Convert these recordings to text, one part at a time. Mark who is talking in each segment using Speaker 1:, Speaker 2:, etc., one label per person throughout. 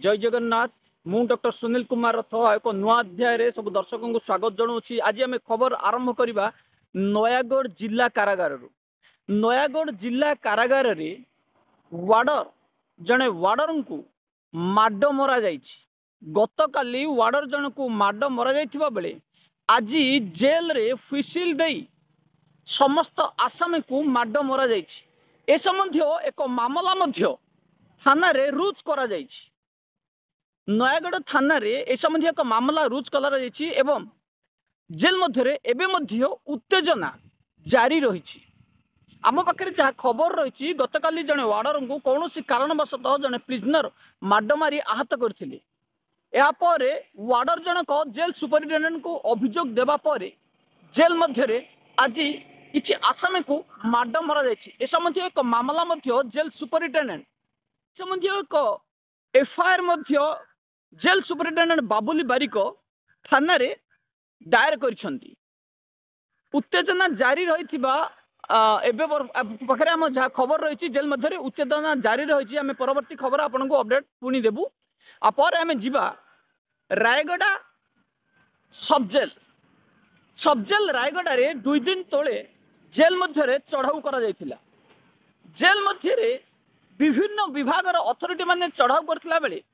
Speaker 1: जय जगन्नाथ मु डॉक्टर सुनील कुमार रथ एक नुआ अध्याय सब दर्शक को स्वागत जनाऊँ। आज आम खबर आरंभ करवा नयागढ़ जिला कारागार। नयागढ़ जिला कारागार रे वार्डर जड़े वार्डर को माड मरा गत काली वार्डर जन को माड मरा बेले आज जेल रे हुइसिल दे समस्त आसामी को माड मरा ए संबंधी एक मामला थाना रे रुज करा नयागढ़ थाना रे ए संबंधी एक मामला रुज करा एवं जेल मध्य उत्तेजना जारी रही। आम पाखे जहाँ खबर रही गत काली जड़े वार्डर को कौन कारणवशतः जड़े प्रिजनर माड मारी आहत करते वार्डर जनक जेल सुपरिटेडेंट को अभियोग देवा पर जेल मध्य आज किसी आसामी को माड मरा ए संबंधी एक मामला जेल सुपरिटेडेंट संबंधी एक एफआईआर जेल सुपरिटेडेंट बाबुली बारिक थाना रे दायर करिसेंती। उत्तेजना जारी रही पाखे आम जहाँ खबर रही जेल मध्य उत्तेजना जारी रही आम परवर्ती खबर आपन को अपडेट पुणी देबू। आपर आम जीवा रायगड़ा सब जेल रायगड़ा रे 2 दिन तले जेल मध्य चढ़ाऊ करा जायतिला। जेल मध्य विभिन्न विभाग अथॉरिटी माने चढ़ाऊ करथिला बेले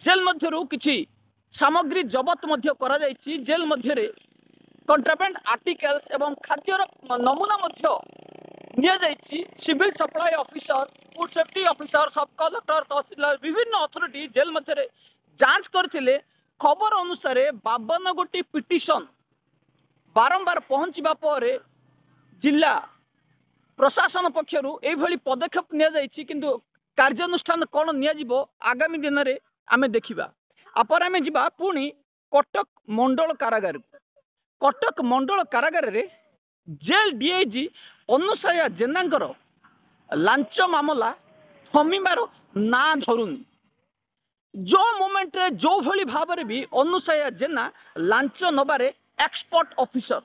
Speaker 1: जेल मध्यरु किछि सामग्री जबत मध्य करा जायछि। जेल मध्य कंट्राबैंड आर्टिकल्स एवं खाद्यर नमूना मध्य निया जायछि। Civil supply officer food safety officer sub collector tehsildar विभिन्न अथॉरिटी जेल मध्य जांच करथिले। खबर अनुसार 52 गोटी पिटिशन बारंबार पहुंचबा पर जिला प्रशासन पक्षरु एभली पदक्षेप निया जायछि किंतु कार्यानुष्ठान कोन निया जिवो आगामी दिन रे आमे देखिबा। आपर आमे जिबा पुणी कटक मंडल कारागार। कटक मंडल कारागार रे जेल डीआईजी अनुसया जेनांकर लांच मामला थमिबार ना धरुनी। जो मोमेंट रे जो भली भाव रे भी अनुसया जेना लांच नबारे एक्सपर्ट ऑफिसर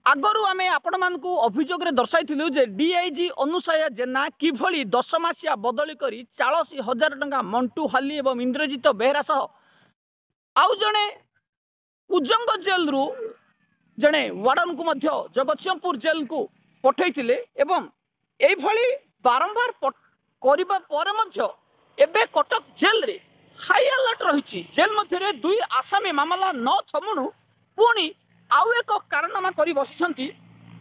Speaker 1: आगरू आम आपण मान अभियोग दर्शाई जे डीआईजी अनुसया जेना किभली 10 मासिया बदली करी 40,000 टंका मंटू हाली एवं इंद्रजीत बेहरा सह आउ जड़े कुजंग जेल रु जड़े वार्डन को मध्य जगतसिंहपुर जेल को पठेइथिले एवं एभली बारंबार करिबा पर मध्य एबे कटक जेल रे हाई अलर्ट रही। जेल मध्य 2 आसामी मामला न थमुनु पुणी आउ एक कारनामा करी बसिछंती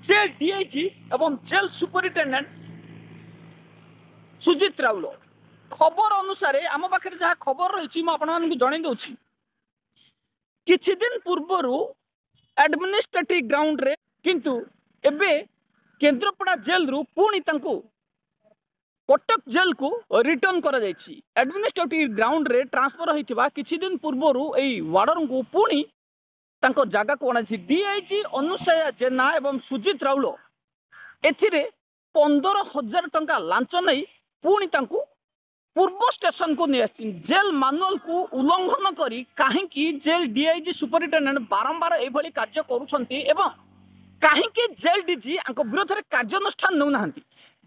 Speaker 1: जेल डीआईजी एवं जेल सुपरिटेंडेंट सुजित राउल। खबर अनुसार आम पाखे जहाँ खबर रही मुझे जन दूसरी किछि दिन पूर्वर एडमिनिस्ट्रेटिव ग्राउंड रे किंतु एबे केंद्रपड़ा जेल रु पुणी तांको कटक जेल को रिटर्न करा जायछि। एडमिनिस्ट्रेटिव ग्राउंड रे ट्रांसफर होइथिबा किछि दिन पूर्वर एई वार्डर को पुणी तांको जागा को अणाछि। डीआईजी अनुसया जेना एवं सुजित राउल एथिरे 15,000 टंका लांच नहीं पुणी तांको पूर्व स्टेशन को नहीं जेल मानुअल को उल्लंघन करी कहीं जेल डीआईजी सुपरिटेंडेंट बारंबार एभली कार्य करूछंती एवं कहीं जेल डीजी विरोध में कार्यानुष्ठान नौ ना।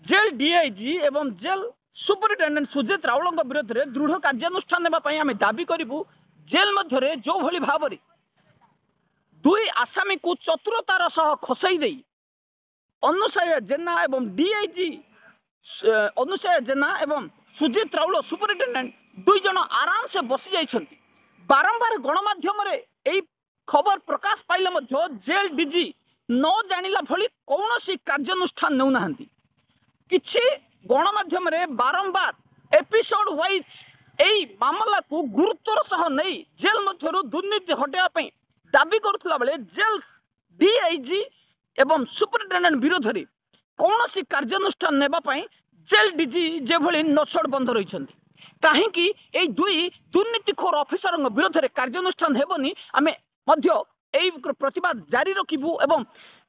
Speaker 1: जेल डीआईजी एवं जेल सुपरिटेंडेंट सुजित राउल विरोध में दृढ़ कार्यानुष्ठान नेबा आम दाबी करूँ। जेल मध्य जो भली भाव 2 आसामी को चतुरतार सह खसई दे अनुसया जेना एवं डीआईजी अनुसया जेना एवं सुजित राउल सुपरिटेंडेंट 2 जन आराम से बसी जाइछंती। बारंबार गणमाध्यम रे एई खबर प्रकाश पाइले मध्य जेल डीजी न जानिला भली कौनसी कार्यानुष्ठान नौ नाहंती। किछि गणमाध्यम रे बारंबार एपिसोड वाइज एई मामला को गुरुत्वर सह नहीं जेल मध्यरु दुर्नीति हटाया पई दाबी करुथला बेले जेल डीआईजी एवं सुपरिटेंडेंट विरोध रे कौनसी कार्यानुष्ठान नेबा पई जेल डीजी जेभली नछड़ बंद रही कहीं 2 दुर्नीतिखोर ऑफिसर विरोध में कार्यानुष्ठान हेबनी आमे मध्य एई प्रतिवाद जारी रखिबू एवं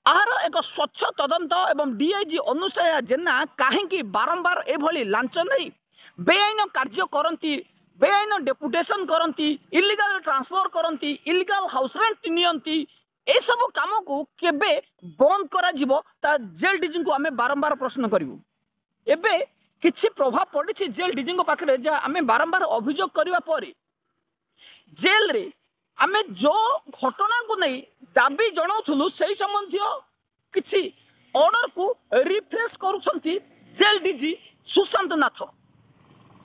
Speaker 1: आहार एक स्वच्छ तदंत एवं डीआईजी अनुसया जेना कहीं बारंबार एभली लांच नहीं बेआईन कार्य करती बेआईन डेपुटेशन करती इलीगल ट्रांसफर करती इलीगल हाउस रेंट नियंती ए सब काम को केबे बंद करा जिवो ता जेल डीजी को आमे बारंबार प्रश्न करिवु। एबे किछि प्रभाव पड़ी जेल डीजी पाखे जहाँ आम बारंबार अभियोग करने पर जेल रे आमे जो घटना को नहीं दाबी जनाऊलु से संबंधी किछि ऑर्डर को रिफ्रेश करुछंती जेल डीजी सुशांत नाथ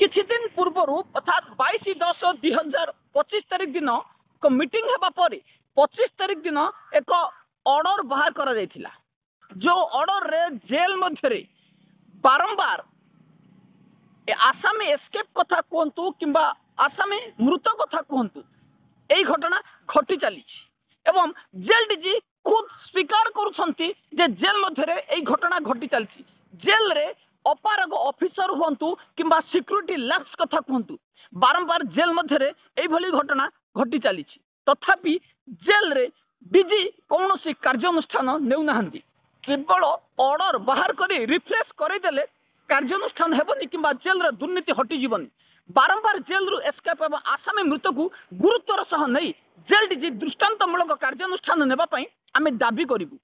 Speaker 1: किछि दिन पूर्व अर्थात 22/10/2025 तारीख दिन एक मीटिंग हेबा पर 25 तारीख दिन एक ऑर्डर बाहर करा जायथिला जो ऑर्डर रे जेल मध्य बारंबार आसामी एस्केप कथा कहतु किंबा आसामी मृत कथा कहतु यही घटना घटी चली एवं जेल डीजी खुद स्वीकार करुछंती जे जेल मध्य यही घटना घटी चली जेल रे अपारग ऑफिसर हुंतु किंबा सिक्यूरिटी लैप्स कथा कहतु बारंबार जेल मध्य यही घटना घटी चली तथापि जेल रे डीजी कौन सी कार्यानुष्ठान नेउना केवल ऑर्डर बाहर करी रिफ्रेश करदेले कार्यानुष्ठान हेबनी किंबा जेल रे दुर्नीति हटि जीवनी बारंबार जेल रु एस्केप एवं आसामी मृत को गुरुत्वर सह नहीं जेल डीजी दृष्टांतमूलक कार्यानुष्ठान नेबा पई आमे दाबी करिबु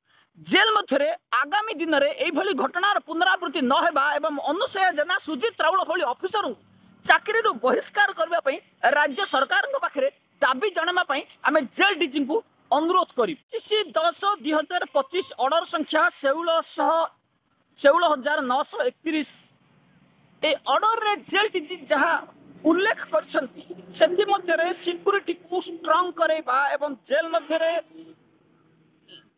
Speaker 1: जेल मध्य आगामी दिन में यही घटनार पुनरावृत्ति न हेबा एवं अनुसया जेना सुजित राउल भली ऑफिसर चाकरी बहिष्कार करने राज्य सरकार पाखे दाबी जनावा आम जेल डीजी को अनुरोध कर 10/10/2025 ऑर्डर संख्या 16,931 ए ऑर्डर रे जेल डीजी जहाँ उल्लेख कर सिक्यूरीटी को स्ट्रांग करेबा एवं जेल मध्य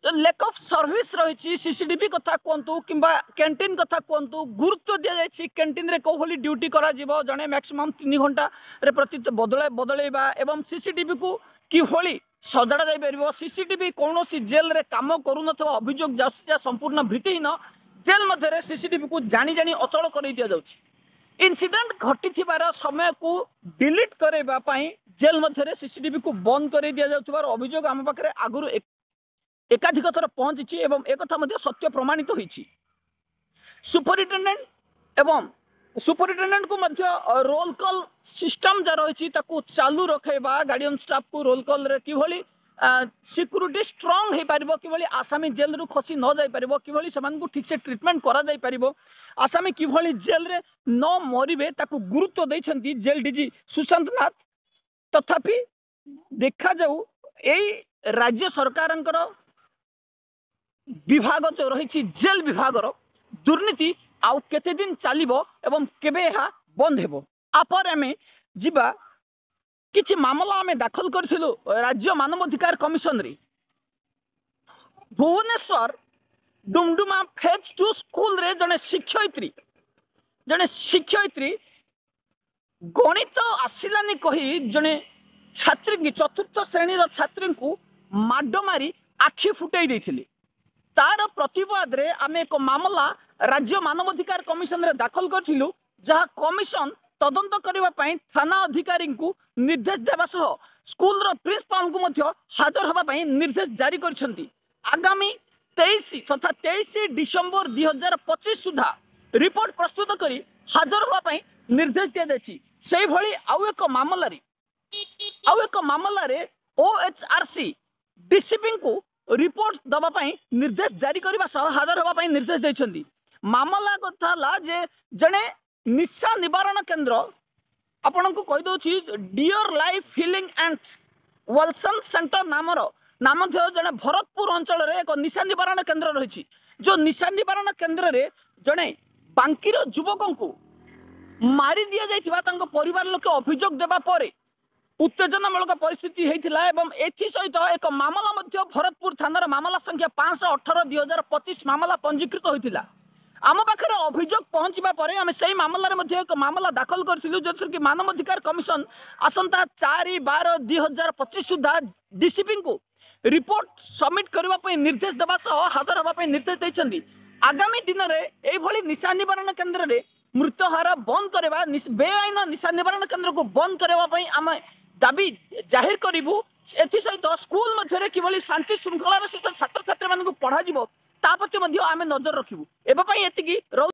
Speaker 1: लेक ऑफ सर्विस रही सीसीटीवी कथा कहतु कि कैंटीन कथा कहतु गुरुत्व दि जाए कैंटीन रे कौ भली ड्यूटी करा जड़े मैक्सिमम 3 घंटा रे प्रति बदलैबा एवं सीसीटीवी को किभली सजाड़ा जाई परिबो सीसीटीवी कौन सी जेल रे काम करू नथवा अभियोग जा संपूर्ण भित्तिहीन जेल मध्य सीसीटीवी को जानी जानी अचल कर दिया जाउछि इंसिडेंट घटी समय को डिलीट करबा पई जेल मध्य सीसीटीवी को बंद कर दिया जाउथिबार अभियोग आम पाखरे आगुरु एकाधिक थर पहुंची एवं एक कथा सत्य प्रमाणित होईछि सुपरिटेंडेंट एवं सुपरिटेंडेंट को मध्य रोल कॉल सिस्टम जा रही चालू रखेबा गार्डियन स्टाफ को रोल कॉल रे किभली सिक्यूरीटी स्ट्रांग हो पारिबो किभली आसामी जेल रु खसी न जाई पारिबो किभली समान को ठीक से ट्रीटमेंट करा जाई पारिबो आसामी किभली जेल रे न मरिबे ताकू गुरुत्व दैछंती जेल डीजी सुशांत नाथ तथापि देखा जाऊ एई राज्य सरकारंकर विभाग जो रही जेल विभाग दुर्नीति आउ केते दिन चलिबो एवं केबे एहा बंद हेबो आपर आमे जिबा किछि मामला आमे दाखल करथिलु राज्य मानवाधिकार कमिशन रे भुवनेश्वर डुमडुमा फेज 2 स्कूल रे जने शिक्षयित्री गणित आसिलानी कही जने छात्री की चतुर्थ श्रेणी छात्री को माड मारी आखि फुटाई देथिले तार प्रतिवाद रे आमे एक मामला राज्य मानवाधिकार कमिशन रे दाखल करथिलु जहा कमिशन तदंत करबा पई थाना अधिकारी को निर्देश देबा सह स्कूल रो प्रिंसिपल को मध्य हाजर होबा पई निर्देश जारी करछंती आगामी 23 तथा 23 डिसेंबर 2025 सुधा रिपोर्ट प्रस्तुत करी हाजर होबा पई निर्देश दिया जायछि सेही भली आउ एक मामला रे ओएचआरसी डीसीपी को रिपोर्ट दबा पई निर्देश जारी करबा सह हाजर होबा पई निर्देश दैछंती मामला कथा ला जे जने निशा निवारण केंद्र आपण को कहि दोछि डियर लाइफ हीलिंग एंड वेलसन सेंटर नाम जने भरतपुर अंचल रे एक निशा निवारण केंद्र रही जो निशा निवारण केंद्र रे जने बांकीर युवकों को मारी दिया जाइथिबा तांको परिवार लोक अभियोग देबा परे उत्तेजनामूलक परिस्थिति होता एवं एसहित एक मामला भरतपुर थानार मामला संख्या 518/2025 मामला पंजीकृत होता आम पाखे अभियोग पहुंचा पर आम से मामला एक मामला दाखल करूँ जो कि मानवाधिकार कमिशन आसंता 4/12/2025 सुधा डीसीपी को रिपोर्ट सबमिट करने निर्देश देवा सह हाजर होगा निर्देश देते आगामी दिन में यही निशा निवारण केन्द्र में मृत्युहार बंद करवा बेआईन निशा निवारण केन्द्र को बंद करने आम दाबी जाहिर करूँ एसहित स्कूल मध्य किभली शांति श्रृंखलार सहित छात्र छात्री मानक पढ़ा ता प्रति आम नजर रखिबू एवं एतिकी।